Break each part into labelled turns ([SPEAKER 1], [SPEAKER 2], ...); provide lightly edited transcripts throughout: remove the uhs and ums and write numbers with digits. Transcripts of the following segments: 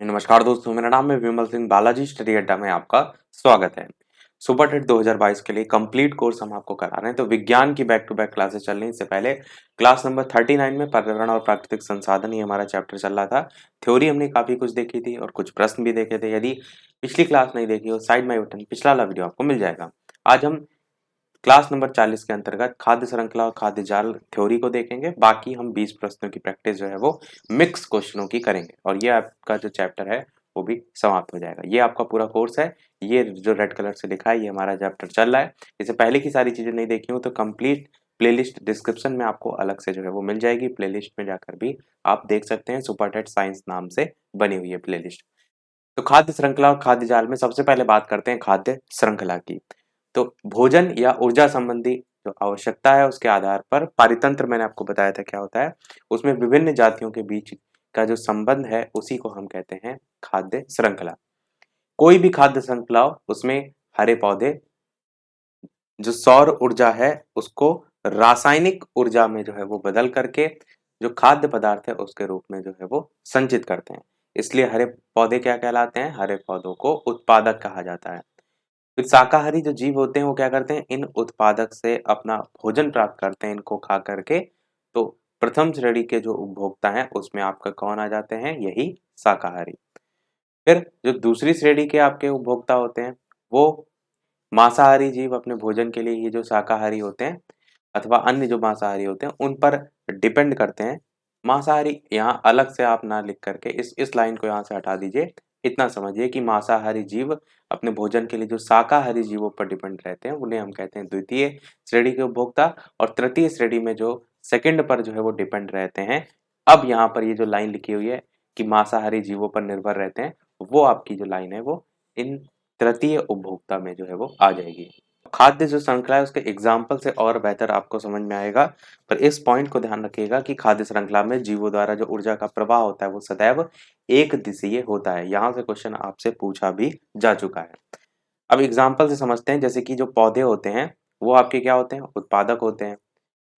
[SPEAKER 1] नमस्कार दोस्तों, मेरा नाम है विमल सिंह। बालाजी स्टडी अड्डा में आपका स्वागत है। सुपर टेट 2022 के लिए कंप्लीट कोर्स हम आपको करा रहे हैं। तो विज्ञान की बैक टू बैक क्लासेस चल रही हैं। इससे पहले क्लास नंबर 39 में पर्यावरण और प्राकृतिक संसाधन ये हमारा चैप्टर चल रहा था। थ्योरी हमने काफी कुछ देखी थी और कुछ प्रश्न भी देखे थे। यदि पिछली क्लास नहीं देखी हो, साइड माई बटन पिछला वाला वीडियो आपको मिल जाएगा। आज हम क्लास नंबर 40 के अंतर्गत खाद्य श्रृंखला और खाद्य जाल थ्योरी को देखेंगे। बाकी हम 20 प्रश्नों की प्रैक्टिस जो है वो मिक्स क्वेश्चनों की करेंगे और ये आपका जो चैप्टर है वो भी समाप्त हो जाएगा। ये आपका पूरा कोर्स है। ये जो रेड कलर से लिखा है ये हमारा चैप्टर चल रहा है। इससे पहले की सारी चीजें नहीं देखी हो तो कंप्लीट प्लेलिस्ट डिस्क्रिप्शन में आपको अलग से जो है वो मिल जाएगी। प्लेलिस्ट में जाकर भी आप देख सकते हैं। सुपर टेट साइंस नाम से बनी हुई है प्लेलिस्ट। तो खाद्य श्रृंखला और खाद्य जाल में सबसे पहले बात करते हैं खाद्य श्रृंखला की। तो भोजन या ऊर्जा संबंधी जो आवश्यकता है उसके आधार पर पारितंत्र मैंने आपको बताया था क्या होता है। उसमें विभिन्न जातियों के बीच का जो संबंध है उसी को हम कहते हैं खाद्य श्रृंखला। कोई भी खाद्य श्रृंखला हो उसमें हरे पौधे जो सौर ऊर्जा है उसको रासायनिक ऊर्जा में जो है वो बदल करके जो खाद्य पदार्थ है उसके रूप में जो है वो संचित करते हैं। इसलिए हरे पौधे क्या कहलाते हैं? हरे पौधों को उत्पादक कहा जाता है। फिर शाकाहारी जो जीव होते हैं वो क्या करते हैं? इन उत्पादक से अपना भोजन प्राप्त करते हैं इनको खा करके। तो प्रथम श्रेणी के जो उपभोक्ता हैं उसमें आपका कौन आ जाते हैं? यही शाकाहारी। फिर जो दूसरी श्रेणी के आपके उपभोक्ता होते हैं वो मांसाहारी जीव। अपने भोजन के लिए ये जो शाकाहारी होते हैं अथवा अन्य जो मांसाहारी होते हैं उन पर डिपेंड करते हैं। मांसाहारी यहाँ अलग से आप ना लिख करके इस लाइन को यहाँ से हटा दीजिए। इतना समझिए कि मांसाहारी जीव अपने भोजन के लिए जो शाकाहारी जीवों पर डिपेंड रहते हैं उन्हें हम कहते हैं द्वितीय श्रेणी के उपभोक्ता। और तृतीय श्रेणी में जो सेकंड पर जो है वो डिपेंड रहते हैं। अब यहाँ पर ये जो लाइन लिखी हुई है कि मांसाहारी जीवों पर निर्भर रहते हैं, वो आपकी जो लाइन है वो इन तृतीय उपभोक्ता में जो है वो आ जाएगी। खाद्य जो श्रृंखला है उसके एग्जाम्पल से और बेहतर आपको समझ में आएगा। पर इस पॉइंट को ध्यान रखिएगा कि खाद्य श्रृंखला में जीवों द्वारा जो ऊर्जा का प्रवाह होता है वो सदैव एक दिशीय होता है। यहाँ से क्वेश्चन आपसे पूछा भी जा चुका है। अब एग्जाम्पल से समझते हैं। जैसे कि जो पौधे होते हैं वो आपके क्या होते हैं? उत्पादक होते हैं।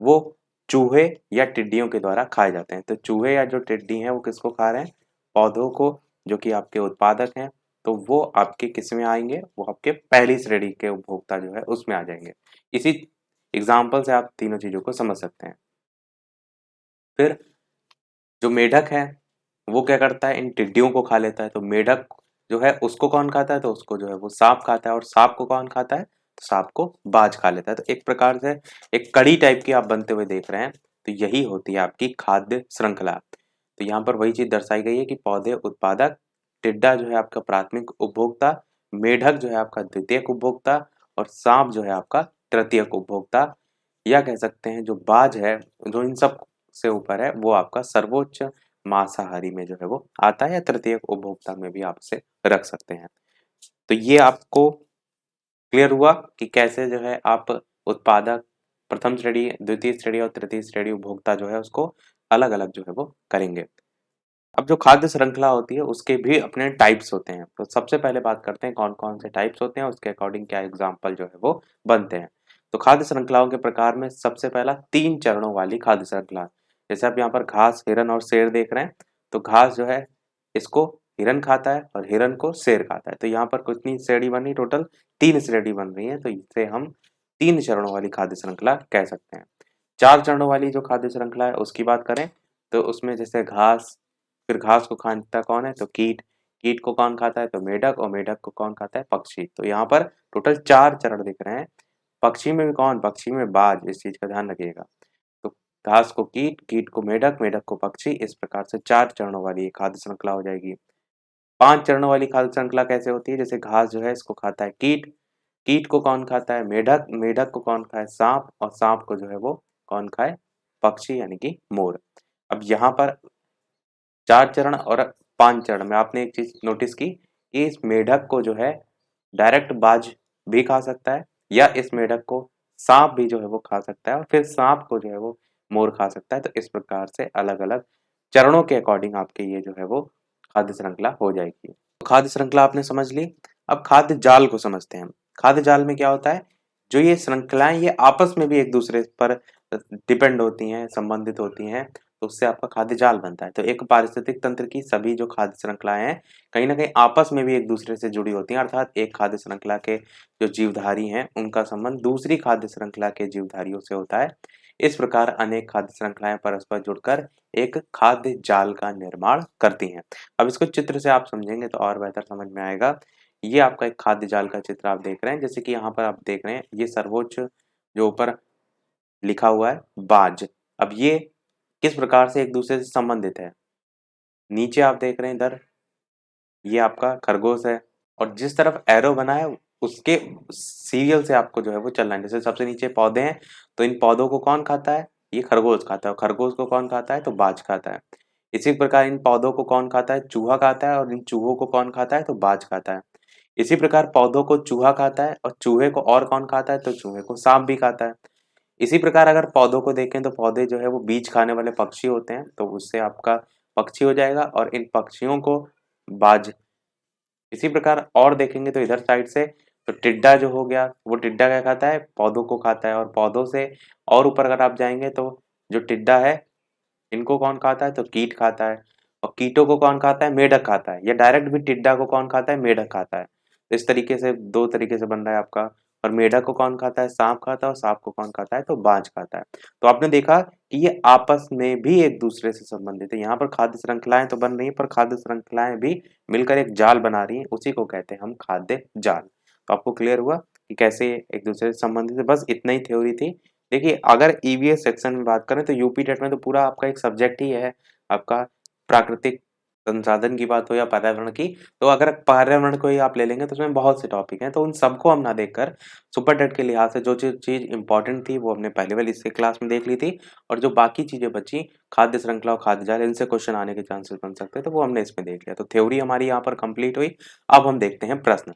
[SPEAKER 1] वो चूहे या टिड्डियों के द्वारा खाए जाते हैं। तो चूहे या जो टिड्डी हैं वो किसको खा रहे हैं? पौधों को, जो कि आपके उत्पादक हैं। तो वो आपके किस में आएंगे? वो आपके पहली श्रेणी के उपभोक्ता जो है उसमें आ जाएंगे। इसी एग्जाम्पल से आप तीनों चीजों को समझ सकते हैं। फिर जो मेढक है वो क्या करता है? इन टिड्डियों को खा लेता है। तो मेढक जो है उसको कौन खाता है? तो उसको जो है वो सांप खाता है। और सांप को कौन खाता है? तो सांप को बाज खा लेता है। तो एक प्रकार से एक कड़ी टाइप की आप बनते हुए देख रहे हैं। तो यही होती है आपकी खाद्य श्रृंखला। तो यहाँ पर वही चीज दर्शाई गई है कि पौधे उत्पादक, टिड्डा जो है आपका प्राथमिक उपभोक्ता, मेढक जो है आपका द्वितीयक उपभोक्ता और सांप जो है आपका तृतीयक उपभोक्ता। या कह सकते हैं जो बाज है जो इन सब से ऊपर है वो आपका सर्वोच्च मांसाहारी में जो है वो आता है, या तृतीयक उपभोक्ता में भी आप इसे रख सकते हैं। तो ये आपको क्लियर हुआ कि कैसे जो है आप उत्पादक, प्रथम श्रेणी, द्वितीय श्रेणी और तृतीय श्रेणी उपभोक्ता जो है उसको अलग अलग जो है वो करेंगे। अब जो खाद्य श्रृंखला होती है उसके भी अपने टाइप्स होते हैं। तो सबसे पहले बात करते हैं कौन कौन से टाइप्स होते हैं, उसके अकॉर्डिंग क्या एग्जाम्पल जो है वो बनते हैं। तो खाद्य श्रृंखलाओं के प्रकार में सबसे पहला 3 चरणों वाली खाद्य श्रृंखला। जैसे आप यहाँ पर घास, हिरन और शेर देख रहे हैं। तो घास जो है इसको हिरन खाता है और हिरन को शेर खाता है। तो यहाँ पर कितनी श्रेणी बन रही? टोटल 3 श्रेणी बन रही है। तो इसे हम 3 चरणों वाली खाद्य श्रृंखला कह सकते हैं। 4 चरणों वाली जो खाद्य श्रृंखला है उसकी बात करें तो उसमें जैसे घास, फिर घास को खाता कौन है? तो कीट। कीट को कौन खाता है? तो मेढक। और मेढक को कौन खाता है? पक्षी। तो यहाँ पर टोटल 4 चरण दिख रहे हैं। पक्षी में भी कौन? पक्षी में बाज। इस चीज का ध्यान रखिएगा। तो घास को कीट, कीट को मेढक, मेढक को पक्षी। इस प्रकार से 4 चरणों वाली एक खाद्य श्रृंखला हो जाएगी। 5 चरणों वाली खाद्य श्रृंखला कैसे होती है? जैसे घास जो है इसको खाता है कीट, कीट को कौन खाता है? मेढक, मेढक को कौन खाए? सांप। और सांप को जो है वो कौन खाए? पक्षी यानी कि मोर। अब यहाँ पर 4 चरण और 5 चरण में आपने एक चीज नोटिस की कि इस मेढक को जो है डायरेक्ट बाज भी खा सकता है, या इस मेढक को सांप भी जो है वो खा सकता है, और फिर सांप को जो है वो मोर खा सकता है। तो इस प्रकार से अलग अलग चरणों के अकॉर्डिंग आपके ये जो है वो खाद्य श्रृंखला हो जाएगी। तो खाद्य श्रृंखला आपने समझ ली। अब खाद्य जाल को समझते हैं। खाद्य जाल में क्या होता है? जो ये श्रृंखलाएं ये आपस में भी एक दूसरे पर डिपेंड होती हैं, संबंधित होती हैं। तो उससे आपका खाद्य जाल बनता है। तो एक पारिस्थितिक तंत्र की सभी जो खाद्य श्रृंखलाएँ हैं, कहीं न कहीं आपस में भी एक-दूसरे से जुड़ी होती हैं, अर्थात एक खाद्य श्रृंखला के जो जीवधारी हैं, उनका संबंध दूसरी खाद्य श्रृंखला के जीवधारियों से होता है। इस प्रकार अनेक खाद्य श्रृंखलाएँ परस्पर जुड़कर एक खाद्य जाल का निर्माण करती हैं। अब इसको चित्र से आप समझेंगे तो और बेहतर समझ में आएगा। ये आपका एक खाद्य जाल का चित्र आप देख रहे हैं, जैसे कि यहाँ पर आप देख रहे हैं, ये सर्वोच्च जो ऊपर लिखा हुआ है बाज। अब ये किस प्रकार से एक दूसरे से संबंधित है? नीचे आप देख रहे हैं इधर, ये आपका खरगोश है और जिस तरफ एरो बना है उसके सीरियल से आपको जो है वो चलना है। जैसे सबसे नीचे पौधे हैं, तो इन पौधों को कौन खाता है? ये खरगोश खाता है और खरगोश को कौन खाता है? तो बाज खाता है। इसी प्रकार इन पौधों को कौन खाता है? चूहा खाता है और इन चूहों को कौन खाता है? तो बाज खाता है। इसी प्रकार पौधों को चूहा खाता है और चूहे को और कौन खाता है? तो चूहे को साँप भी खाता है। इसी प्रकार अगर पौधों को देखें तो पौधे जो है वो बीज खाने वाले पक्षी होते हैं, तो उससे आपका पक्षी हो जाएगा और इन पक्षियों को बाज। इसी प्रकार और देखेंगे तो इधर साइड से तो टिड्डा जो हो गया, वो टिड्डा क्या खाता है? पौधों को खाता है और पौधों से और ऊपर अगर आप जाएँगे तो जो टिड्डा है, इनको कौन खाता है? तो कीट खाता है और कीटों को कौन खाता है? मेढक खाता है। या डायरेक्ट भी टिड्डा को कौन खाता है? मेढक खाता है। तो इस तरीके से 2 तरीके से बन रहा है आपका और मेढक को कौन खाता है? साँप खाता है और साँप को कौन खाता है? तो बाज खाता है। तो आपने देखा कि ये आपस में भी एक-दूसरे से संबंधित है। यहाँ पर खाद्य श्रृंखलाएँ तो बन रही हैं, पर खाद्य श्रृंखलाएँ भी मिलकर एक जाल बना रही हैं, उसी को कहते हैं हम खाद्य जाल। तो आपको क्लियर हुआ कि कैसे ये एक-दूसरे से संबंधित है? बस इतना ही थ्योरी थी। देखिए, अगर ईवीएस सेक्शन में बात करें तो यूपी टेट में तो पूरा आपका एक सब्जेक्ट ही है, आपका प्राकृतिक संसाधन की बात हो या पर्यावरण की, तो अगर पर्यावरण को ही आप ले लेंगे तो उसमें बहुत से टॉपिक हैं, तो उन सबको हम ना देखकर सुपर टेट के लिहाज से जो चीज़ इम्पोर्टेंट थी वो हमने पहले वाली इसी क्लास में देख ली थी और जो बाकी चीज़ें बची, खाद्य श्रृंखला और खाद्य जाल, इनसे क्वेश्चन आने के चांसेस बन सकते हैं, तो वो हमने इसमें देख लिया। तो थ्योरी हमारी यहाँ पर कंप्लीट हुई। अब हम देखते हैं प्रश्न।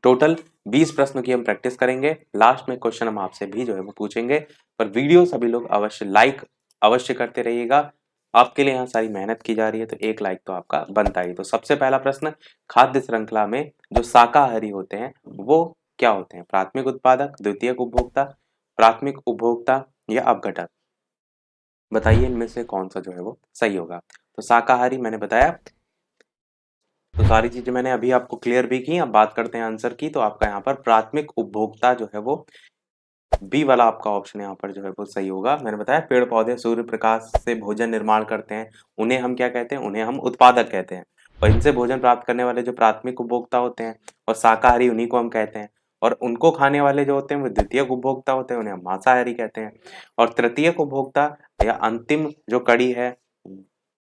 [SPEAKER 1] टोटल 20 प्रश्नों की हम प्रैक्टिस करेंगे। लास्ट में क्वेश्चन हम आपसे भी जो है वो पूछेंगे, पर वीडियो सभी लोग अवश्य लाइक अवश्य करते रहिएगा। आपके लिए यहाँ सारी मेहनत की जा रही है, तो 1 लाइक तो आपका बनता ही है। तो सबसे पहला प्रश्न, खाद्य श्रृंखला में जो शाकाहारी होते हैं, वो क्या होते हैं? प्राथमिक उत्पादक, द्वितीयक उपभोक्ता, प्राथमिक उपभोक्ता या अपघटक? बताइए इनमें से कौन-सा जो है वो सही होगा? तो शाकाहारी मैंने बताया, तो सारी चीज़ें मैंने अभी आपको क्लियर भी की। अब बात करते हैं आंसर की, तो आपका यहाँ पर प्राथमिक उपभोक्ता जो है वो बी वाला आपका ऑप्शन यहाँ पर जो है वो सही होगा। मैंने बताया पेड़-पौधे सूर्य प्रकाश से भोजन निर्माण करते हैं, उन्हें हम क्या कहते हैं? उन्हें हम उत्पादक कहते हैं और इनसे भोजन प्राप्त करने वाले जो प्राथमिक उपभोक्ता होते हैं और शाकाहारी उन्हीं को हम कहते हैं और उनको खाने वाले जो होते हैं वो द्वितीयक उपभोक्ता होते हैं, उन्हें हम मांसाहारी कहते हैं और तृतीयक उपभोक्ता या अंतिम जो कड़ी है,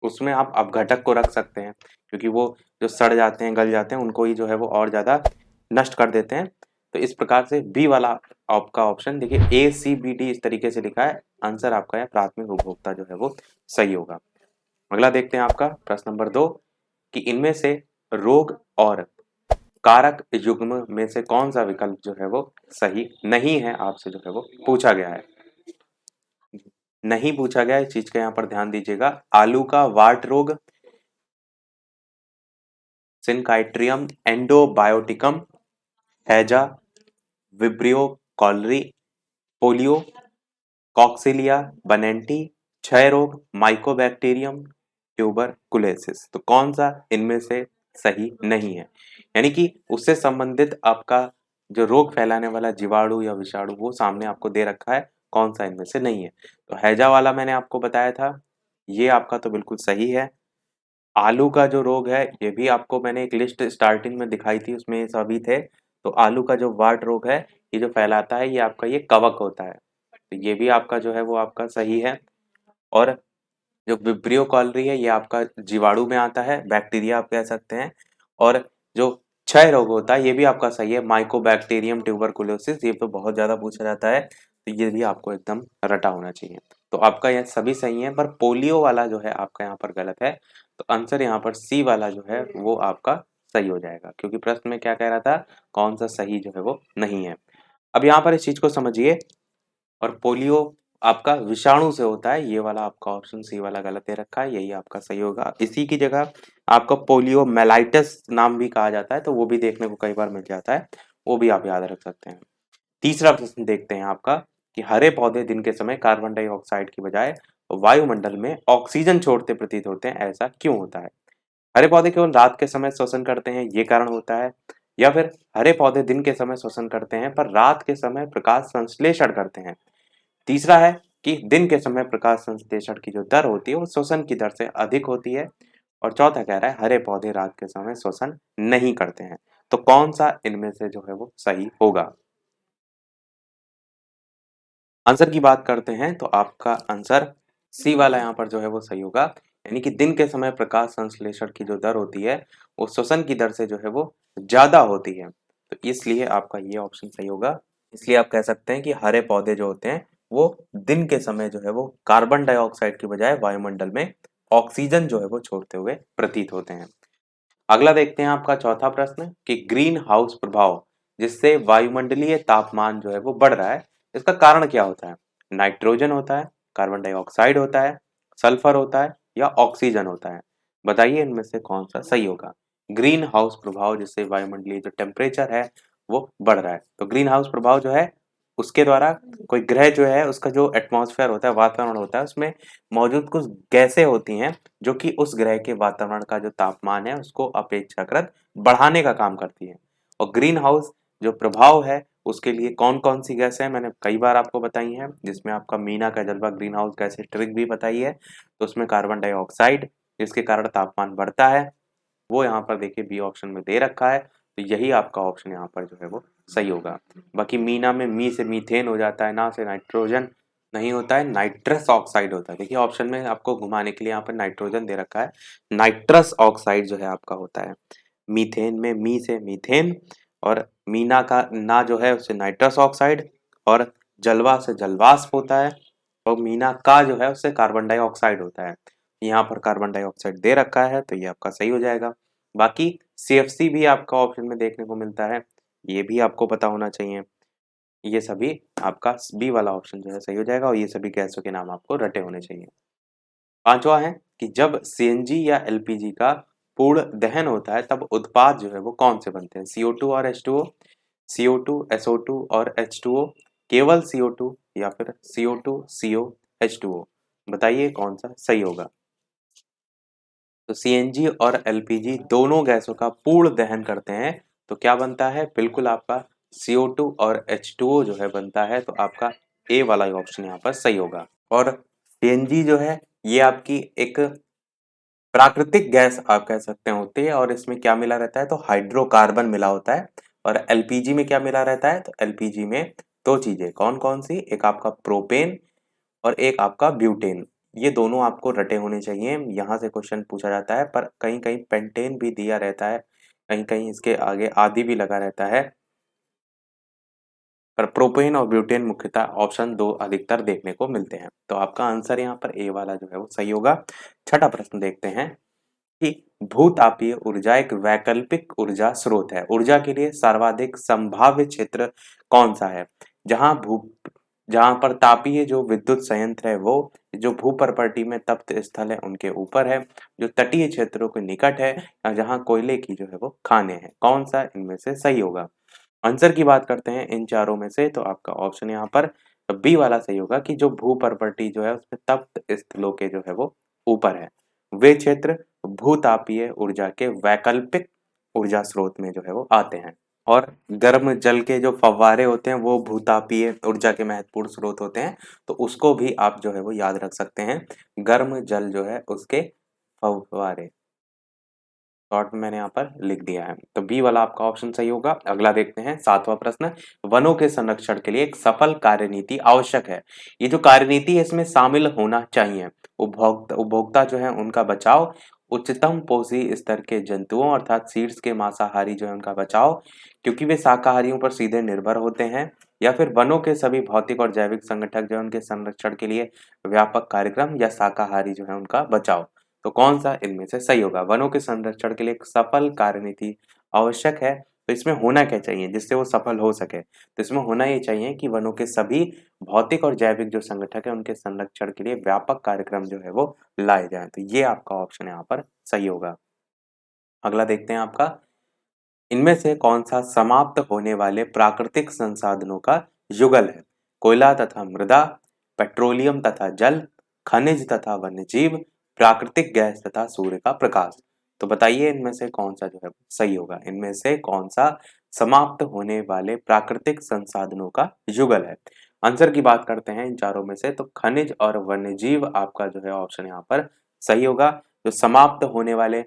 [SPEAKER 1] उसमें आप अपघटक को रख सकते हैं क्योंकि वो जो सड़ जाते हैं, गल जाते हैं, उनको ही जो है वो और ज़्यादा नष्ट कर देते हैं। तो इस प्रकार से बी वाला आपका ऑप्शन देखिए ए, सी, बी, डी इस तरीके से लिखा है। आंसर आपका है प्राथमिक उपभोक्ता जो है वो सही होगा। अगला देखते हैं आपका प्रश्न नंबर 2 कि इनमें से रोग और कारक युग्म में से कौन-सा विकल्प जो है वो सही नहीं है, आपसे जो है वो पूछा गया है। नहीं पूछा गया है, इस चीज़ का यहाँ पर ध्यान दीजिएगा। आलू का वार्ट रोग, सिनकाइट्रियम एंडोबायोटिकम, हैजा, विब्रियो कॉलरी, पोलियो, कॉक्सिलिया बनेंटी, क्षय रोग, माइकोबैक्टीरियम, ट्यूबरकुलोसिस। तो कौन सा इनमें से सही नहीं है? यानी कि उससे संबंधित आपका जो रोग फैलाने वाला जीवाणु या विषाणु वो सामने आपको दे रखा है, कौन सा इनमें से नहीं है? तो हैजा वाला मैंने आपको बताया था, ये आपका तो बिल्कुल सही है। आलू का जो रोग है, ये भी आपको मैंने एक लिस्ट स्टार्टिंग में दिखाई थी, उसमें ये सभी थे। तो आलू का जो वार्ट रोग है, ये जो फैलाता है, ये आपका ये कवक होता है। तो ये भी आपका जो है वो आपका सही है और जो विब्रियो कॉलरी है, ये आपका जीवाणु में आता है, बैक्टीरिया आप कह सकते हैं और जो क्षय रोग होता है, ये भी आपका सही है, माइकोबैक्टीरियम ट्यूबरकुलोसिस, ये तो बहुत ज़्यादा पूछा जाता है, तो ये भी आपको एकदम रटा होना चाहिए। तो आपका ये सभी सही है, पर पोलियो वाला जो है आपका यहाँ पर गलत है। तो आंसर यहाँ पर सी वाला जो है वो आपका सही हो जाएगा क्योंकि प्रश्न में क्या कह रहा था, कौन-सा सही जो है वो नहीं है। अब यहाँ पर इस चीज़ को समझिए और पोलियो आपका विषाणु से होता है, ये वाला आपका ऑप्शन सी वाला गलत दे रखा है, यही आपका सही होगा। इसी की जगह आपका पोलियोमाइलाइटिस नाम भी कहा जाता है, तो वो भी देखने को कई बार मिल जाता है, वो भी आप याद रख सकते हैं। तीसरा प्रश्न देखते हैं आपका कि हरे पौधे दिन के समय कार्बन डाइऑक्साइड की बजाय वायुमंडल में ऑक्सीजन छोड़ते प्रतीत होते हैं, ऐसा क्यों होता है? हरे पौधे केवल रात के समय श्वसन करते हैं, ये कारण होता है, या फिर हरे पौधे दिन के समय श्वसन करते हैं पर रात के समय प्रकाश संश्लेषण करते हैं। तीसरा है कि दिन के समय प्रकाश संश्लेषण की जो दर होती है वो श्वसन की दर से अधिक होती है। और चौथा कह रहा है हरे पौधे रात के समय श्वसन नहीं करते हैं। तो कौन सा इनमें से जो है वो सही होगा? आंसर की बात करते हैं तो आपका आंसर सी वाला यहाँ पर जो है वो सही होगा। यानी कि दिन के समय प्रकाश संश्लेषण की जो दर होती है वो श्वसन की दर से जो है वो ज्यादा होती है, तो इसलिए आपका ये ऑप्शन सही होगा। इसलिए आप कह सकते हैं कि हरे पौधे जो होते हैं वो दिन के समय जो है वो कार्बन डाइऑक्साइड की बजाय वायुमंडल में ऑक्सीजन जो है वो छोड़ते हुए प्रतीत होते हैं। अगला देखते हैं आपका चौथा प्रश्न कि ग्रीन हाउस प्रभाव जिससे वायुमंडलीय तापमान जो है वो बढ़ रहा है, इसका कारण क्या होता है? नाइट्रोजन होता है, कार्बन डाइऑक्साइड होता है, सल्फर होता है या ऑक्सीजन होता है? बताइए इनमें से कौन सा सही होगा। ग्रीन हाउस प्रभाव जिससे वायुमंडलीय जो टेम्परेचर है वो बढ़ रहा है, तो ग्रीन हाउस प्रभाव जो है उसके द्वारा कोई ग्रह जो है उसका जो एटमॉस्फेयर होता है, वातावरण होता है, उसमें मौजूद कुछ गैसें होती हैं जो कि उस ग्रह के वातावरण का जो तापमान है उसको अपेक्षाकृत बढ़ाने का काम करती है। और ग्रीन हाउस जो प्रभाव है उसके लिए कौन कौन सी गैस है मैंने कई बार आपको बताई है, जिसमें आपका मीना का जलवा ग्रीन हाउस गैस ट्रिक भी बताई है। तो उसमें कार्बन डाइऑक्साइड जिसके कारण तापमान बढ़ता है, वो यहाँ पर देखिए बी ऑप्शन में दे रखा है, तो यही आपका ऑप्शन यहाँ पर जो है वो सही होगा। बाकी मीना में मी से मीथेन हो जाता है, ना से नाइट्रोजन नहीं होता है, नाइट्रस ऑक्साइड होता है। देखिए ऑप्शन में आपको घुमाने के लिए यहाँ पर नाइट्रोजन दे रखा है, नाइट्रस ऑक्साइड जो है आपका होता है। मीथेन में मी से मीथेन, और मीना का ना जो है उससे नाइट्रस ऑक्साइड, और जलवा से जलवाष्प होता है, और मीना का जो है उससे कार्बन डाइऑक्साइड होता है। यहाँ पर कार्बन डाइऑक्साइड दे रखा है तो ये आपका सही हो जाएगा। बाकी सीएफसी भी आपका ऑप्शन में देखने को मिलता है, ये भी आपको पता होना चाहिए। ये सभी आपका बी वाला ऑप्शन जो है सही हो जाएगा, और ये सभी गैसों के नाम आपको रटे होने चाहिए। पांचवा है कि जब सीएनजी या एलपीजी का पूर्ण दहन होता है तब उत्पाद जो है वो कौन से बनते हैं? CO2 और H2O, CO2 SO2 और H2O, केवल CO2 या फिर CO2 CO H2O? बताइए कौन सा सही होगा। तो सीएनजी और एलपीजी दोनों गैसों का पूर्ण दहन करते हैं तो क्या बनता है? बिल्कुल आपका CO2 और H2O जो है बनता है, तो आपका ए वाला ऑप्शन यहाँ पर सही होगा। और सीएनजी जो है ये आपकी एक प्राकृतिक गैस आप कह सकते हैं होती है, और इसमें क्या मिला रहता है? तो हाइड्रोकार्बन मिला होता है। और एलपीजी में क्या मिला रहता है? तो एलपीजी में दो चीजें कौन कौन सी, एक आपका प्रोपेन और एक आपका ब्यूटेन। ये दोनों आपको रटे होने चाहिए, यहाँ से क्वेश्चन पूछा जाता है, पर कहीं कहीं पेंटेन भी दिया रहता है, कहीं कहीं इसके आगे आदि भी लगा रहता है, पर प्रोपेन और ब्यूटेन मुख्यतः ऑप्शन 2 अधिकतर देखने को मिलते हैं। तो आपका आंसर यहाँ पर ए वाला जो है वो सही होगा। छठा प्रश्न देखते हैं कि भूतापीय ऊर्जा एक वैकल्पिक ऊर्जा स्रोत है, ऊर्जा के लिए सर्वाधिक संभाव्य क्षेत्र कौन सा है? जहां भू जहां पर तापीय जो विद्युत संयंत्र है वो जो भूपर्पटी में तप्त स्थल है उनके ऊपर है, जो तटीय क्षेत्रों के निकट है, या जहां कोयले की जो है वो खानें हैं? कौन सा इनमें से सही होगा? आंसर की बात करते हैं इन चारों में से, तो आपका ऑप्शन यहाँ पर बी वाला सही होगा कि जो भूपर्पटी जो है उसमें तप्त स्थलों के जो है वो ऊपर है, वे क्षेत्र भूतापीय ऊर्जा के वैकल्पिक ऊर्जा स्रोत में जो है वो आते हैं। और गर्म जल के जो फव्वारे होते हैं वो भूतापीय ऊर्जा के महत्वपूर्ण स्रोत होते हैं, तो उसको भी आप जो है वो याद रख सकते हैं, गर्म जल जो है उसके फव्वारे। शॉर्ट में मैंने यहाँ पर लिख दिया है, तो बी वाला आपका ऑप्शन सही होगा। अगला देखते हैं सातवां प्रश्न, वनों के संरक्षण के लिए एक सफल कार्यनीति आवश्यक है, ये जो कार्यनीति है इसमें शामिल होना चाहिए उपभोक्ता उपभोक्ता जो है उनका बचाव, उच्चतम पोषी स्तर के जंतुओं अर्थात सीड्स के मांसाहारी जो है उनका बचाव क्योंकि वे शाकाहारियों पर सीधे निर्भर होते हैं, या फिर वनों के सभी भौतिक और जैविक संगठक जो है उनके संरक्षण के लिए व्यापक कार्यक्रम, या शाकाहारी जो है उनका बचाव? तो कौन सा इनमें से सही होगा? वनों के संरक्षण के लिए एक सफल कार्यनीति आवश्यक है, तो इसमें होना क्या चाहिए जिससे वो सफल हो सके? तो इसमें होना ये चाहिए कि वनों के सभी भौतिक और जैविक जो संगठक है उनके संरक्षण के लिए व्यापक कार्यक्रम जो है वो लाए जाएं, तो ये आपका ऑप्शन यहाँ पर सही होगा। अगला देखते हैं आपका, इनमें से कौन सा समाप्त होने वाले प्राकृतिक संसाधनों का युगल है? कोयला तथा मृदा, पेट्रोलियम तथा जल, खनिज तथा वन्यजीव, प्राकृतिक गैस तथा सूर्य का प्रकाश। तो बताइए इनमें से कौन सा जो है सही होगा, इनमें से कौन सा समाप्त होने वाले प्राकृतिक संसाधनों का युगल है। आंसर की बात करते हैं इन चारों में से, तो खनिज और वन्यजीव आपका जो है ऑप्शन यहाँ पर सही होगा। जो समाप्त होने वाले,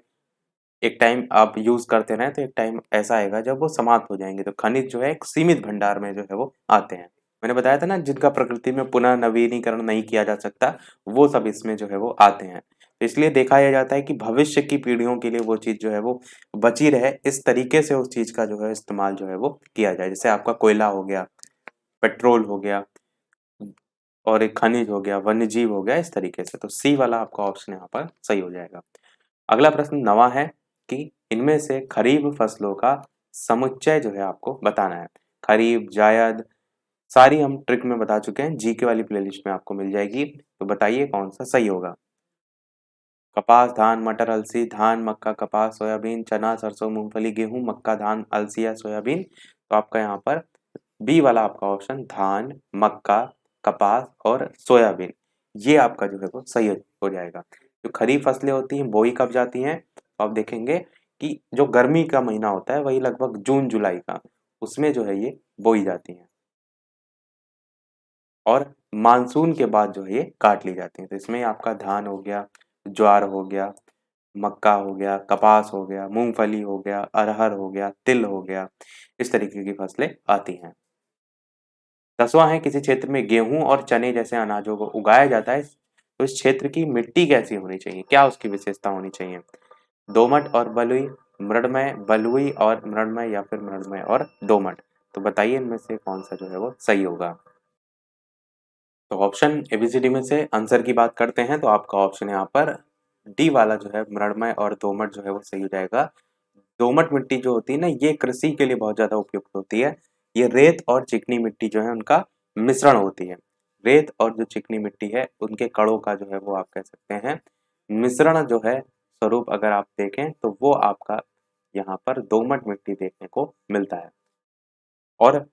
[SPEAKER 1] एक टाइम आप यूज करते रहे तो एक टाइम ऐसा आएगा जब वो समाप्त हो जाएंगे। तो खनिज जो है एक सीमित भंडार में जो है वो आते हैं। मैंने बताया था ना, जिनका प्रकृति में पुनः नवीनीकरण नहीं किया जा सकता, वो सब इसमें जो है वो आते हैं। तो इसलिए देखा यह जाता है कि भविष्य की पीढ़ियों के लिए वो चीज जो है वो बची रहे, इस तरीके से उस चीज का जो है इस्तेमाल जो है वो किया जाए। जैसे आपका कोयला हो गया, पेट्रोल हो गया, और एक खनिज हो गया, वन्यजीव हो गया, इस तरीके से। तो सी वाला आपका ऑप्शन यहाँ पर सही हो जाएगा। अगला प्रश्न नवा है कि इनमें से खरीफ फसलों का समुच्चय जो है आपको बताना है। खरीफ, जायद, सारी हम ट्रिक में बता चुके हैं, जीके वाली प्लेलिस्ट में आपको मिल जाएगी। तो बताइए कौन सा सही होगा। कपास, धान, मटर, अलसी, धान, मक्का, कपास, सोयाबीन, चना, सरसों, मूंगफली, गेहूं, मक्का, धान, अलसी या सोयाबीन। तो आपका यहाँ पर बी वाला आपका ऑप्शन धान, मक्का, कपास और सोयाबीन, ये आपका जो है वो सही हो जाएगा। जो खरीफ फसलें होती हैं बोई कब जाती हैं, तो आप देखेंगे कि जो गर्मी का महीना होता है वही लगभग जून जुलाई का, उसमें जो है ये बोई जाती हैं और मानसून के बाद जो है ये काट ली जाती हैं। तो इसमें आपका धान हो गया, ज्वार हो गया, मक्का हो गया, कपास हो गया, मूंगफली हो गया, अरहर हो गया, तिल हो गया, इस तरीके की फसलें आती हैं। 10वां है किसी क्षेत्र में गेहूं और चने जैसे अनाजों को उगाया जाता है, तो इस क्षेत्र की मिट्टी कैसी होनी चाहिए, क्या उसकी विशेषता होनी चाहिए। दोमट और बलुई, मृदमय, बलुई और मृदमय, या फिर मृदमय और दोमट। तो बताइए इनमें से कौन सा जो है वो सही होगा। तो ऑप्शन एबीसीडी में से आंसर की बात करते हैं तो आपका ऑप्शन यहाँ पर डी वाला जो है मृदमय और दोमट जो है वो सही हो जाएगा। दोमट मिट्टी जो होती है ना, ये कृषि के लिए बहुत ज्यादा उपयुक्त होती है। ये रेत और चिकनी मिट्टी जो है उनका मिश्रण होती है। रेत और जो चिकनी मिट्टी है उनके कणों का जो है वो आप कह सकते हैं मिश्रण जो है, स्वरूप अगर आप देखें तो वो आपका यहाँ पर दोमट मिट्टी देखने को मिलता है। और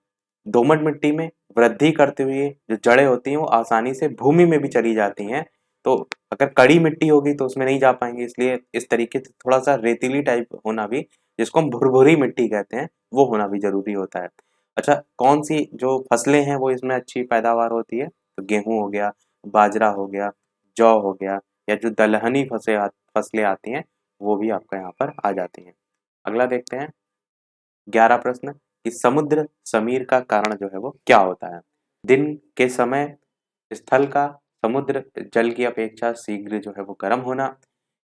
[SPEAKER 1] दोमट मिट्टी में वृद्धि करते हुए जो जड़ें होती हैं वो आसानी से भूमि में भी चली जाती हैं। तो अगर कड़ी मिट्टी होगी तो उसमें नहीं जा पाएंगे, इसलिए इस तरीके से थोड़ा सा रेतीली टाइप होना भी, जिसको हम भुरभुरी मिट्टी कहते हैं, वो होना भी जरूरी होता है। अच्छा, कौन सी जो फसलें हैं वो इसमें अच्छी पैदावार होती है, तो गेहूं हो गया, बाजरा हो गया, जौ हो गया, या जो दलहनी फसलें आती हैं वो भी आपका यहाँ पर आ जाती हैं। अगला देखते हैं 11 प्रश्न कि समुद्र समीर का कारण जो है वो क्या होता है। दिन के समय स्थल का समुद्र जल की अपेक्षा शीघ्र जो है वो गर्म होना,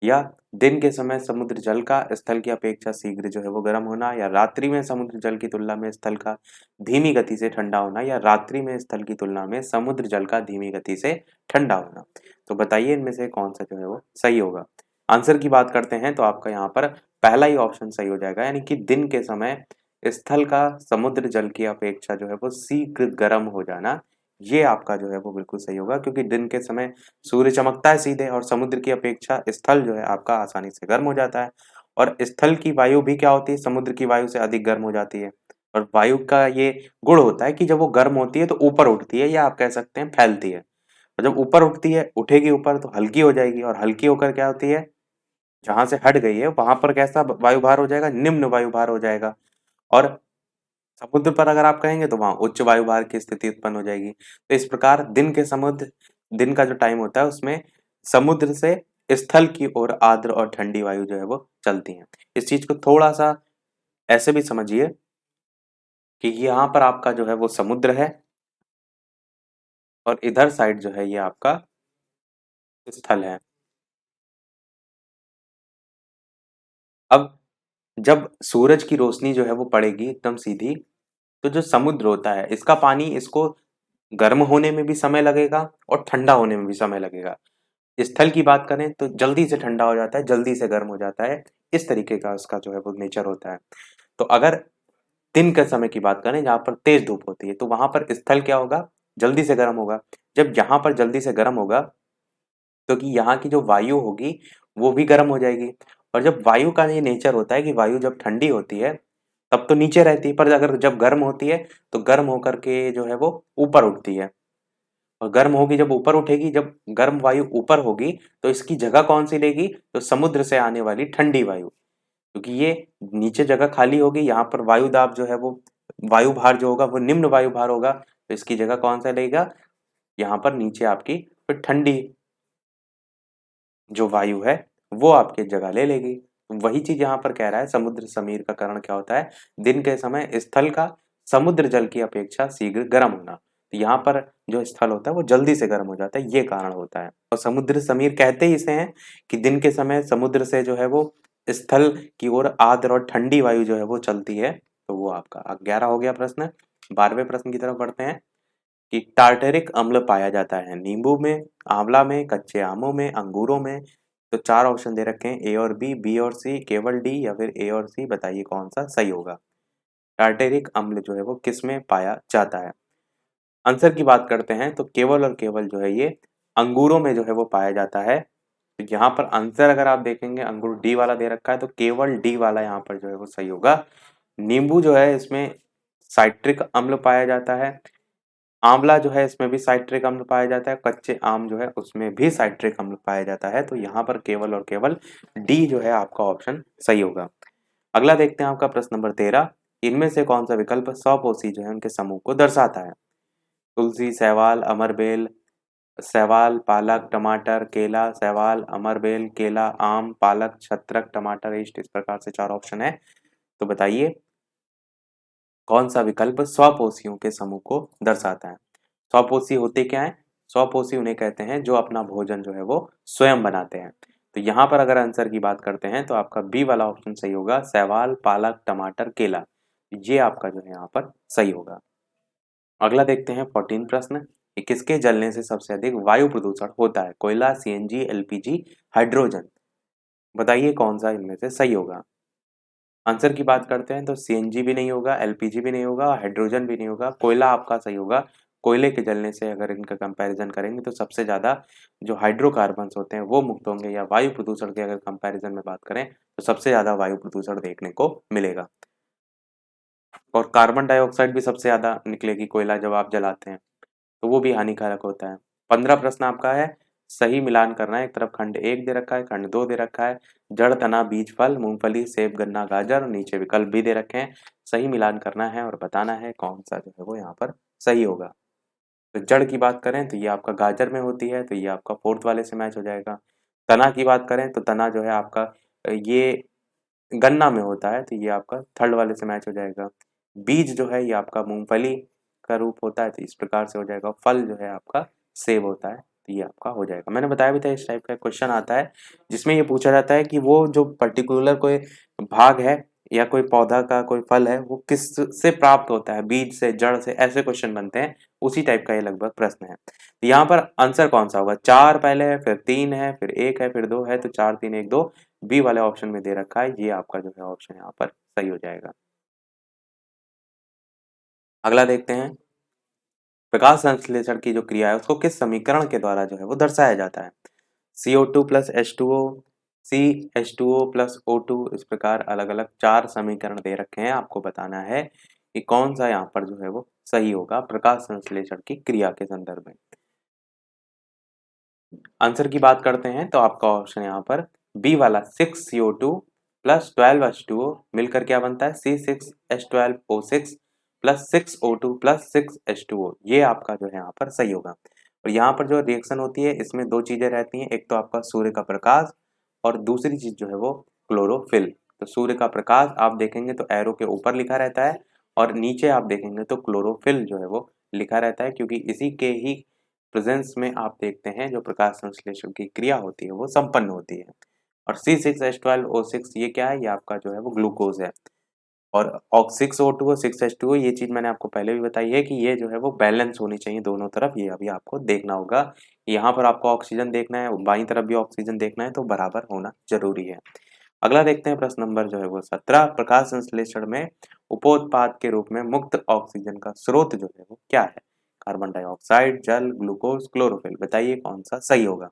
[SPEAKER 1] या दिन के समय समुद्र जल का स्थल की अपेक्षा शीघ्र जो है वो गर्म होना, या रात्रि में समुद्र जल की तुलना में स्थल का धीमी गति से ठंडा होना, या रात्रि में स्थल की तुलना में समुद्र जल का धीमी गति से ठंडा होना। तो बताइए इनमें से कौन सा जो है वो सही होगा। आंसर की बात करते हैं तो आपका यहाँ पर पहला ही ऑप्शन सही हो जाएगा, यानी कि दिन के समय स्थल का समुद्र जल की अपेक्षा जो है वो शीघ्र गर्म हो जाना, ये आपका जो है वो बिल्कुल सही होगा। क्योंकि दिन के समय सूर्य चमकता है सीधे, और समुद्र की अपेक्षा स्थल जो है आपका आसानी से गर्म हो जाता है। और स्थल की वायु भी क्या होती है, समुद्र की वायु से अधिक गर्म हो जाती है। और वायु का ये गुण होता है कि जब वो गर्म होती है तो ऊपर उठती है, या आप कह सकते हैं फैलती है। और जब ऊपर उठती है, उठेगी ऊपर तो हल्की हो जाएगी, और हल्की होकर क्या होती है, जहां से हट गई है वहां पर कैसा वायु भार हो जाएगा, निम्न वायु भार हो जाएगा। और समुद्र पर अगर आप कहेंगे तो वहां उच्च वायु भार की स्थिति उत्पन्न हो जाएगी। तो इस प्रकार दिन का जो टाइम होता है उसमें समुद्र से स्थल की ओर आर्द्र और ठंडी वायु जो है वो चलती है। इस चीज को थोड़ा सा ऐसे भी समझिए कि यहाँ पर आपका जो है वो समुद्र है, और इधर साइड जो है ये आपका स्थल है। अब जब सूरज की रोशनी जो है वो पड़ेगी एकदम सीधी, तो जो समुद्र होता है इसका पानी, इसको गर्म होने में भी समय लगेगा और ठंडा होने में भी समय लगेगा। स्थल की बात करें तो जल्दी से ठंडा हो जाता है, जल्दी से गर्म हो जाता है, इस तरीके का उसका जो है वो नेचर होता है। तो अगर दिन के समय की बात करें जहाँ पर तेज धूप होती है, तो वहां पर स्थल क्या होगा, जल्दी से गर्म होगा। जब यहाँ पर जल्दी से गर्म होगा, क्योंकि यहाँ की जो वायु होगी वो भी गर्म हो जाएगी। और जब वायु का ये नेचर होता है कि वायु जब ठंडी होती है तब तो नीचे रहती है, पर अगर जब गर्म होती है तो गर्म होकर के जो है वो ऊपर उठती है। और गर्म होगी जब ऊपर उठेगी, जब गर्म वायु ऊपर होगी तो इसकी जगह कौन सी लेगी? तो समुद्र से आने वाली ठंडी वायु, क्योंकि ये नीचे जगह खाली होगी, यहाँ पर वायु दाब जो है वो वायु भार जो होगा वो निम्न वायु भार होगा, तो इसकी जगह कौन सा लेगा? यहाँ पर नीचे आपकी फिर ठंडी जो वायु है वो आपकी जगह ले लेगी। वही चीज यहाँ पर कह रहा है, समुद्र समीर का कारण क्या होता है? दिन के समय स्थल का समुद्र जल की अपेक्षा शीघ्र गर्म होना। तो यहाँ पर जो स्थल होता है वो जल्दी से गर्म हो जाता है, ये कारण होता है। और समुद्र समीर कहते ही इसे हैं कि दिन के समय समुद्र से जो है वो स्थल की ओर आर्द्र और ठंडी वायु जो है वो चलती है। तो वो आपका 11 हो गया प्रश्न। 12वें प्रश्न की तरफ बढ़ते हैं कि टार्टरिक अम्ल पाया जाता है नींबू में, आंवला में, कच्चे आमों में, अंगूरों में। तो 4 ऑप्शन दे रखे हैं, ए और बी और सी, केवल डी या फिर ए और सी। बताइए कौन सा सही होगा। टार्टरिक अम्ल जो है वो किस में पाया जाता है? आंसर की बात करते हैं तो केवल और केवल जो है ये अंगूरों में जो है वो पाया जाता है। तो यहाँ पर आंसर अगर आप देखेंगे अंगूर डी वाला दे रखा है, तो केवल डी वाला यहाँ पर जो है वो सही होगा। नींबू जो है इसमें साइट्रिक अम्ल पाया जाता है, आंवला जो है इसमें भी साइट्रिक अम्ल पाया जाता है, कच्चे आम जो है उसमें भी साइट्रिक अम्ल पाया जाता है। तो यहाँ पर केवल और केवल डी जो है आपका ऑप्शन सही होगा। अगला देखते हैं आपका प्रश्न नंबर 13। इनमें से कौन सा विकल्प सौपोषी जो है उनके समूह को दर्शाता है? तुलसी, शैवाल, अमरबेल, शैवाल, पालक, टमाटर, केला, शैवाल, अमरबेल, केला, आम, पालक, छत्रक, टमाटर, इष्ट। इस प्रकार से 4 ऑप्शन है। तो बताइए कौन सा विकल्प स्वपोषियों के समूह को दर्शाता है? स्वपोषी होते क्या है? स्वपोषी उन्हें कहते हैं जो अपना भोजन जो है वो स्वयं बनाते हैं। तो यहाँ पर अगर आंसर की बात करते हैं तो आपका बी वाला ऑप्शन सही होगा, शैवाल, पालक, टमाटर, केला। ये आपका जो है यहाँ पर सही होगा। अगला देखते हैं 14 प्रश्न कि किसके जलने से सबसे अधिक वायु प्रदूषण होता है? कोयला, सीएनजी, एलपीजी, हाइड्रोजन। बताइए कौन सा इनमें से सही होगा। आंसर की बात करते हैं तो सीएनजी भी नहीं होगा, एलपीजी भी नहीं होगा, हाइड्रोजन भी नहीं होगा, कोयला आपका सही होगा। कोयले के जलने से अगर इनका कंपैरिजन करेंगे तो सबसे ज़्यादा जो हाइड्रोकार्बन्स होते हैं वो मुक्त होंगे, या वायु प्रदूषण की अगर कंपैरिजन में बात करें तो सबसे ज़्यादा वायु प्रदूषण देखने को मिलेगा। और कार्बन डाइऑक्साइड भी सबसे ज़्यादा निकलेगी कोयला जब आप जलाते हैं, तो वो भी हानिकारक होता है। 15 प्रश्न आपका है, सही मिलान करना है। एक तरफ खंड 1 दे रखा है, खंड 2 दे रखा है, जड़, तना, बीज, फल, मूंगफली, सेब, गन्ना, गाजर, नीचे विकल्प भी दे रखे हैं। सही मिलान करना है और बताना है कौन सा जो है वो यहाँ पर सही होगा। तो जड़ की बात करें तो ये आपका गाजर में होती है, तो ये आपका फोर्थ वाले से मैच हो जाएगा। तना की बात करें तो तना जो है आपका ये गन्ना में होता है, तो ये आपका थर्ड वाले से मैच हो जाएगा। बीज जो है ये आपका मूंगफली का रूप होता है, तो इस प्रकार से हो जाएगा। फल जो है आपका सेब होता है, तो ये आपका हो जाएगा। मैंने बताया भी था इस टाइप का क्वेश्चन आता है जिसमें ये पूछा जाता है कि वो जो पर्टिकुलर कोई भाग है या कोई पौधा का कोई फल है वो किस से प्राप्त होता है, बीज से, जड़ से, ऐसे क्वेश्चन बनते हैं। उसी टाइप का ये लगभग प्रश्न है। तो यहाँ पर आंसर कौन सा होगा? 4 पहले है, फिर 3 है, फिर 1 है, फिर 2 है, तो 4 3 1 2 बी वाले ऑप्शन में दे रखा है। ये आपका जो है ऑप्शन यहाँ पर सही हो जाएगा। अगला देखते हैं, प्रकाश संश्लेषण की जो क्रिया है उसको किस समीकरण के द्वारा जो है वो दर्शाया जाता है? CO2 plus H2O, CH2O plus O2। इस प्रकार अलग अलग 4 समीकरण दे रखे हैं, आपको बताना है कि कौन सा यहाँ पर जो है वो सही होगा प्रकाश संश्लेषण की क्रिया के संदर्भ में। आंसर की बात करते हैं तो आपका ऑप्शन यहाँ पर बी वाला 6CO2 प्लस 12H2O मिलकर क्या बनता है? C6H12O6 plus 6O2 plus 6H2O। ये आपका जो है यहाँ पर सही होगा। और यहाँ पर जो रिएक्शन होती है इसमें 2 चीजें रहती हैं, एक तो आपका सूर्य का प्रकाश और दूसरी चीज जो है वो क्लोरोफिल। तो सूर्य का प्रकाश आप देखेंगे तो एरो के ऊपर लिखा रहता है, और नीचे आप देखेंगे तो क्लोरोफिल जो है वो लिखा रहता है, क्योंकि इसी के ही प्रेजेंस में आप देखते हैं जो प्रकाश संश्लेषण की क्रिया होती है वो संपन्न होती है। और C6H12O6 ये क्या है? ये आपका जो है वो ग्लूकोज है। और 6O2 और 6H2O ये चीज मैंने आपको पहले भी बताई है कि ये जो है वो बैलेंस होनी चाहिए दोनों तरफ। ये अभी आपको देखना होगा, यहाँ पर आपको ऑक्सीजन देखना है, बाईं तरफ भी ऑक्सीजन देखना है, तो बराबर होना जरूरी है। अगला देखते हैं प्रश्न नंबर जो है वो 17। प्रकाश संश्लेषण में उपोत्पाद के रूप में मुक्त ऑक्सीजन का स्रोत जो है वो क्या है? कार्बन डाइऑक्साइड, जल, ग्लूकोज, क्लोरोफिल। बताइए कौन सा सही होगा।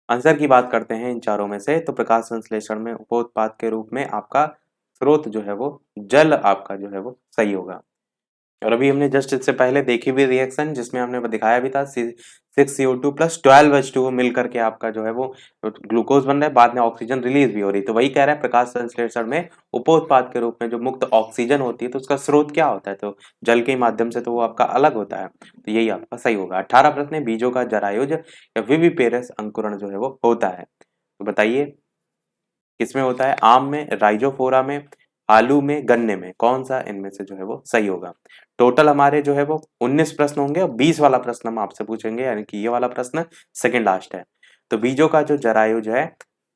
[SPEAKER 1] आंसर की बात करते हैं इन चारों में से, तो प्रकाश संश्लेषण में उपोत्पाद के रूप में आपका स्रोत जो है वो जल आपका जो है वो सही होगा। और अभी हमने जस्ट इससे पहले देखी भी रिएक्शन जिसमें हमने दिखाया भी था 6CO2 प्लस 12H2O मिल करके आपका जो है वो ग्लूकोज बन रहा है, बाद में ऑक्सीजन रिलीज भी हो रही है। तो वही कह रहा है प्रकाश संश्लेषण में उपोत्पाद के रूप में जो मुक्त ऑक्सीजन होती है तो उसका स्रोत क्या होता है, तो जल के माध्यम से तो वो आपका अलग होता है। तो यही आपका सही होगा। 18 प्रश्न है, बीजों का जरायुज या विविपेरस अंकुरण जो है वो होता है। तो बताइए किसमें होता है, आम में, राइजोफोरा में, आलू में, गन्ने में, कौन सा इनमें से जो है वो सही होगा। टोटल हमारे जो है वो 19 प्रश्न होंगे और 20 वाला प्रश्न हम आपसे पूछेंगे, यानी कि ये वाला प्रश्न सेकंड लास्ट है। तो बीजों का जो जरायुज है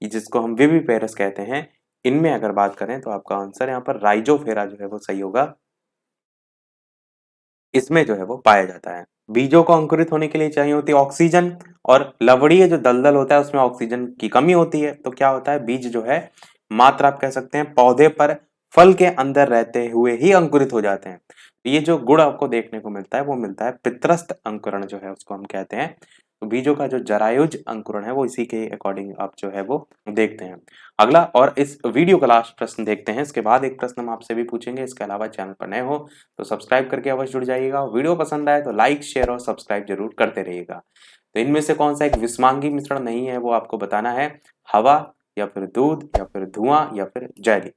[SPEAKER 1] जिसको हम विविपेरस कहते हैं, इनमें अगर बात करें तो आपका आंसर यहाँ पर राइजोफेरा जो है वो सही होगा, इसमें जो है वो पाया जाता है। बीजों को अंकुरित होने के लिए चाहिए होती है ऑक्सीजन, और लवणीय जो दलदल होता है उसमें ऑक्सीजन की कमी होती है। तो क्या होता है, बीज जो है मात्र आप कह सकते हैं पौधे पर फल के अंदर रहते हुए ही अंकुरित हो जाते हैं। ये जो गुण आपको देखने को मिलता है वो मिलता है पितरस्थ अंकुरण जो है उसको हम कहते हैं। तो बीजों का जो जरायुज अंकुरण है वो इसी के अकॉर्डिंग आप जो है वो देखते हैं। अगला और इस वीडियो का लास्ट प्रश्न देखते हैं, इसके बाद एक प्रश्न हम आपसे भी पूछेंगे। इसके अलावा चैनल पर नए हो तो सब्सक्राइब करके अवश्य जुड़ जाइएगा। वीडियो पसंद आए तो लाइक शेयर और सब्सक्राइब जरूर करते रहिएगा। तो इनमें से कौन सा एक विस्मांगी मिश्रण नहीं है वो आपको बताना है, हवा या फिर दूध या फिर धुआं या फिर जैली।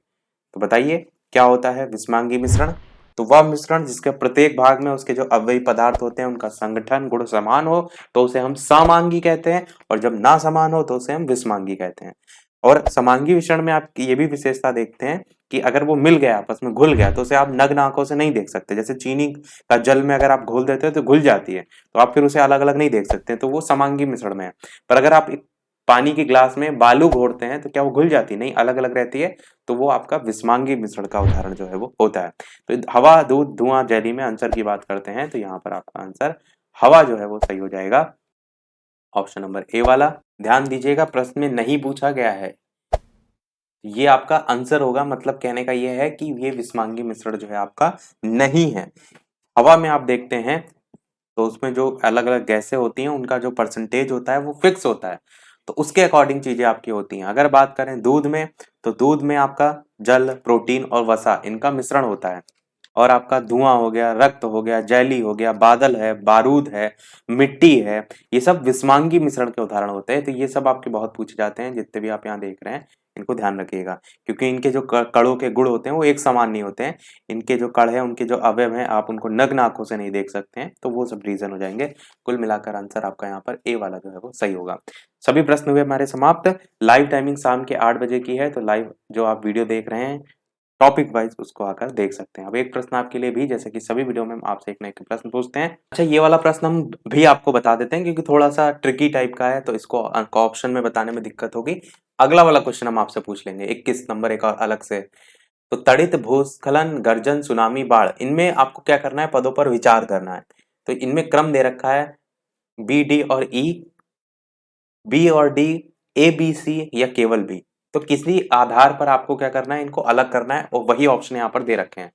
[SPEAKER 1] तो बताइए क्या होता है विस्मांगी मिश्रण। तो वह मिश्रण जिसके प्रत्येक भाग में उसके जो अवयवी पदार्थ होते हैं उनका संगठन गुण समान हो तो उसे हम समांगी कहते हैं, और जब ना समान हो तो उसे हम विस्मांगी कहते हैं। और समांगी मिश्रण में आप ये भी विशेषता देखते हैं कि अगर वो मिल गया आपस में घुल गया तो उसे आप नग्न आंखों से नहीं देख सकते। जैसे चीनी का जल में अगर आप घोल देते हो तो घुल जाती है, तो आप फिर उसे अलग अलग नहीं देख सकते, तो वो समांगी मिश्रण में है। पर अगर आप पानी के ग्लास में बालू घोरते हैं तो क्या वो घुल जाती नहीं, अलग अलग रहती है। तो वो आपका विस्मांगी मिश्रण का उदाहरण जो है वो होता है। तो हवा दूध धुआं जैली में आंसर की बात करते हैं तो यहाँ पर आपका आंसर हवा जो है वो सही हो जाएगा, ऑप्शन नंबर ए वाला। ध्यान दीजिएगा प्रश्न में नहीं पूछा गया है, ये आपका आंसर होगा, मतलब कहने का ये है कि ये विस्मांगी मिश्रण जो है आपका नहीं है। हवा में आप देखते हैं तो उसमें जो अलग अलग गैसें होती हैं उनका जो परसेंटेज होता है वो फिक्स होता है, तो उसके अकॉर्डिंग चीजें आपकी होती हैं। अगर बात करें दूध में तो दूध में आपका जल प्रोटीन और वसा इनका मिश्रण होता है, और आपका धुआं हो गया, रक्त हो गया, जैली हो गया, बादल है, बारूद है, मिट्टी है, ये सब विस्मांगी मिश्रण के उदाहरण होते हैं। तो ये सब आपके बहुत पूछे जाते हैं, जितने भी आप यहाँ देख रहे हैं इनको ध्यान रखिएगा, क्योंकि इनके जो कणों के गुण होते हैं वो एक समान नहीं होते हैं। इनके जो कण है उनके जो अवयव हैं आप उनको नग्न आंखों से नहीं देख सकते हैं, तो वो सब रीजन हो जाएंगे। कुल मिलाकर आंसर आपका यहाँ पर ए वाला जो है वो सही होगा। सभी प्रश्न हुए हमारे समाप्त। लाइव टाइमिंग शाम के 8 बजे की है, तो लाइव जो आप वीडियो देख रहे हैं टॉपिक वाइज उसको आकर देख सकते हैं। अब एक प्रश्न आपके लिए भी, जैसे कि सभी वीडियो में हम आपसे एक ना एक प्रश्न पूछते हैं। अच्छा ये वाला प्रश्न हम भी आपको बता देते हैं क्योंकि थोड़ा सा ट्रिकी टाइप का है, तो इसको ऑप्शन में बताने में दिक्कत होगी। अगला वाला क्वेश्चन हम आपसे पूछ लेंगे 21 नंबर एक और अलग से। तो तड़ित भूस्खलन गर्जन सुनामी बाढ़, इनमें आपको क्या करना है, पदों पर विचार करना है। तो इनमें क्रम दे रखा है बी डी और ई, बी और डी, ए बी सी या केवल बी। तो किसी आधार पर आपको क्या करना है, इनको अलग करना है, और वही ऑप्शन यहाँ पर दे रखे हैं।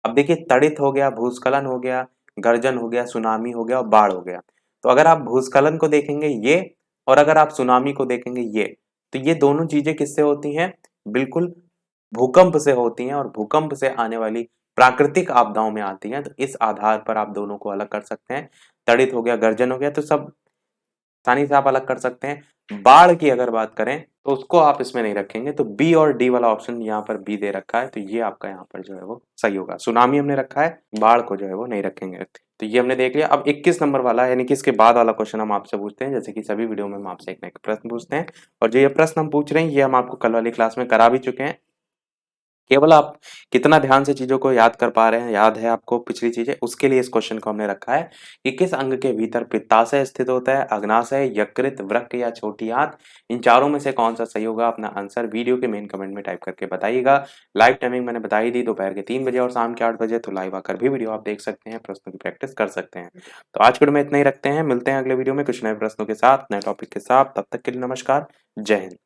[SPEAKER 1] अब देखिए तड़ित हो गया, भूस्खलन हो गया, गर्जन हो गया, सुनामी हो गया और बाढ़ हो गया। तो अगर आप भूस्खलन को देखेंगे ये, और अगर आप सुनामी को देखेंगे ये, तो ये दोनों चीजें किससे होती हैं, बिल्कुल भूकंप से होती हैं, और भूकंप से आने वाली प्राकृतिक आपदाओं में आती हैं। तो इस आधार पर आप दोनों को अलग कर सकते हैं। तड़ित हो गया, गर्जन हो गया, तो सब आसानी से आप अलग कर सकते हैं। बाढ़ की अगर बात करें तो उसको आप इसमें नहीं रखेंगे, तो बी और डी वाला ऑप्शन यहाँ पर बी दे रखा है, तो ये आपका यहाँ पर जो है वो सही होगा। सुनामी हमने रखा है, बाढ़ को जो है वो नहीं रखेंगे। तो ये हमने देख लिया। अब 21 नंबर वाला यानी कि इसके बाद वाला क्वेश्चन हम आपसे पूछते हैं, जैसे कि सभी वीडियो में हम आपसे एक ना एक प्रश्न पूछते हैं, और जो ये प्रश्न हम पूछ रहे हैं ये हम आपको कल वाली क्लास में करा भी चुके हैं। केवल आप कितना ध्यान से चीजों को याद कर पा रहे हैं, याद है आपको पिछली चीजें, उसके लिए इस क्वेश्चन को हमने रखा है कि किस अंग के भीतर पित्ताशय स्थित होता है, अग्नाशय, यकृत, वृक्क या छोटी आंत, इन चारों में से कौन सा सही होगा। अपना आंसर वीडियो के मेन कमेंट में टाइप करके बताइएगा। लाइव टाइमिंग मैंने बता ही दी, दोपहर के 3 बजे और शाम के 8 बजे, तो लाइव आकर भी वीडियो आप देख सकते हैं, प्रश्नों की प्रैक्टिस कर सकते हैं। तो आज के वीडियो में इतना ही रखते हैं, मिलते हैं अगले वीडियो में कुछ नए प्रश्नों के साथ, नए टॉपिक के साथ। तब तक के लिए नमस्कार, जय हिंद।